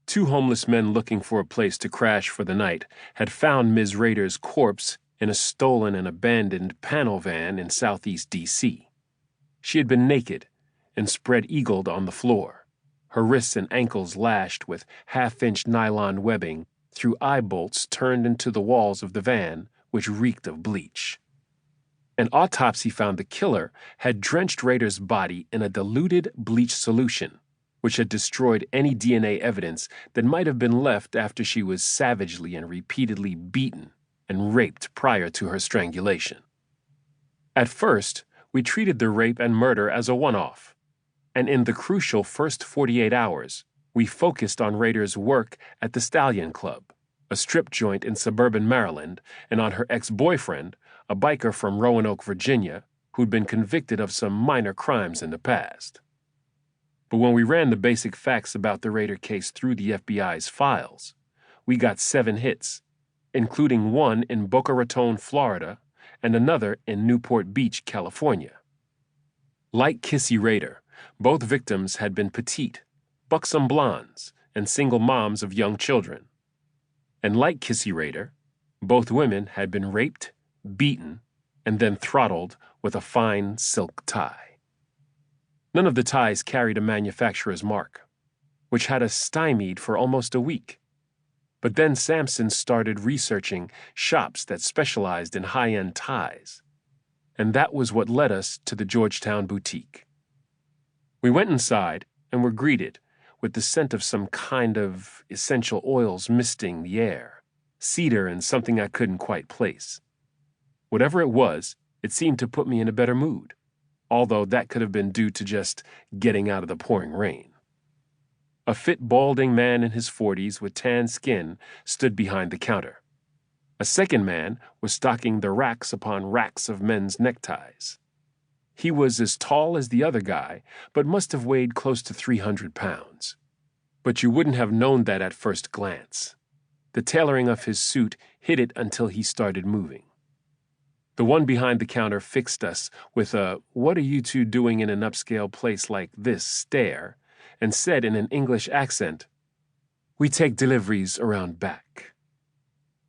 Two homeless men looking for a place to crash for the night had found Ms. Rader's corpse in a stolen and abandoned panel van in southeast D.C. She had been naked and spread-eagled on the floor, her wrists and ankles lashed with half-inch nylon webbing through eye bolts turned into the walls of the van, which reeked of bleach. An autopsy found the killer had drenched Rader's body in a diluted bleach solution, which had destroyed any DNA evidence that might have been left after she was savagely and repeatedly beaten and raped prior to her strangulation. At first, we treated the rape and murder as a one-off, and in the crucial first 48 hours, we focused on Rader's work at the Stallion Club, a strip joint in suburban Maryland, and on her ex-boyfriend, a biker from Roanoke, Virginia, who'd been convicted of some minor crimes in the past. But when we ran the basic facts about the Rader case through the FBI's files, we got 7 hits, including one in Boca Raton, Florida, and another in Newport Beach, California. Like Kissy Rader, both victims had been petite, buxom blondes, and single moms of young children. And like Kissy Rader, both women had been raped, beaten, and then throttled with a fine silk tie. None of the ties carried a manufacturer's mark, which had us stymied for almost a week. But then Sampson started researching shops that specialized in high-end ties, and that was what led us to the Georgetown boutique. We went inside and were greeted with the scent of some kind of essential oils misting the air, cedar and something I couldn't quite place. Whatever it was, it seemed to put me in a better mood, although that could have been due to just getting out of the pouring rain. A fit, balding man in his 40s with tan skin stood behind the counter. A second man was stocking the racks upon racks of men's neckties. He was as tall as the other guy, but must have weighed close to 300 pounds. But you wouldn't have known that at first glance. The tailoring of his suit hid it until he started moving. The one behind the counter fixed us with a "what are you two doing in an upscale place like this" stare, and said in an English accent, "We take deliveries around back."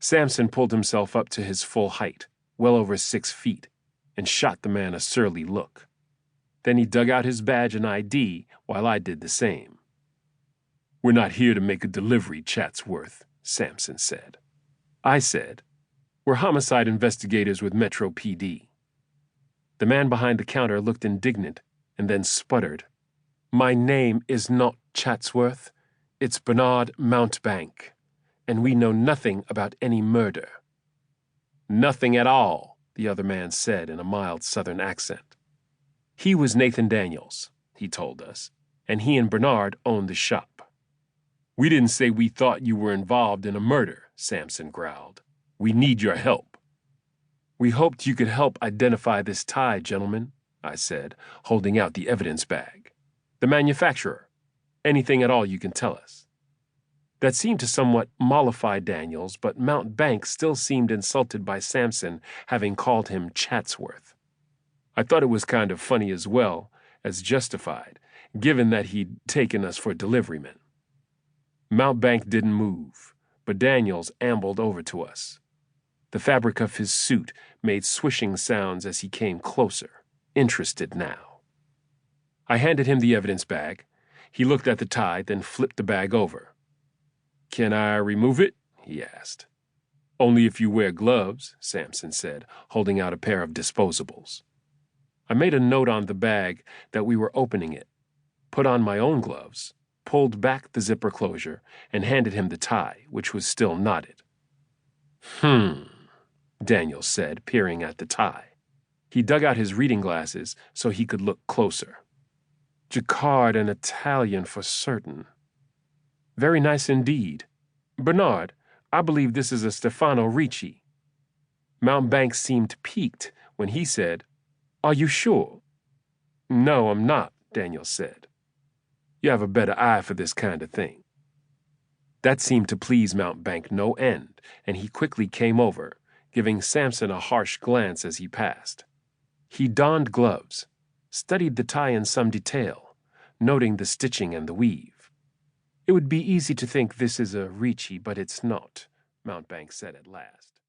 Sampson pulled himself up to his full height, well over 6 feet, and shot the man a surly look. Then he dug out his badge and ID while I did the same. "We're not here to make a delivery, Chatsworth," Sampson said. I said, "We're homicide investigators with Metro PD." The man behind the counter looked indignant and then sputtered, "My name is not Chatsworth. It's Bernard Mountbank, and we know nothing about any murder." "Nothing at all," the other man said in a mild Southern accent. He was Nathan Daniels, he told us, and he and Bernard owned the shop. "We didn't say we thought you were involved in a murder," Sampson growled. "We need your help." "We hoped you could help identify this tie, gentlemen," I said, holding out the evidence bag. "The manufacturer. Anything at all you can tell us." That seemed to somewhat mollify Daniels, but Mountbank still seemed insulted by Sampson having called him Chatsworth. I thought it was kind of funny as well as justified, given that he'd taken us for deliverymen. Mountbank didn't move, but Daniels ambled over to us. The fabric of his suit made swishing sounds as he came closer, interested now. I handed him the evidence bag. He looked at the tie, then flipped the bag over. "Can I remove it?" he asked. "Only if you wear gloves," Sampson said, holding out a pair of disposables. I made a note on the bag that we were opening it, put on my own gloves, pulled back the zipper closure, and handed him the tie, which was still knotted. Daniel said, peering at the tie. He dug out his reading glasses so he could look closer. "Jacquard and Italian for certain. Very nice indeed. Bernard, I believe this is a Stefano Ricci." Mountbank seemed piqued when he said, "Are you sure?" "No, I'm not," Daniel said. "You have a better eye for this kind of thing." That seemed to please Mountbank no end, and he quickly came over, giving Sampson a harsh glance as he passed. He donned gloves, studied the tie in some detail, noting the stitching and the weave. It would be easy to think this is a Ricci, but it's not, Mountbank said at last.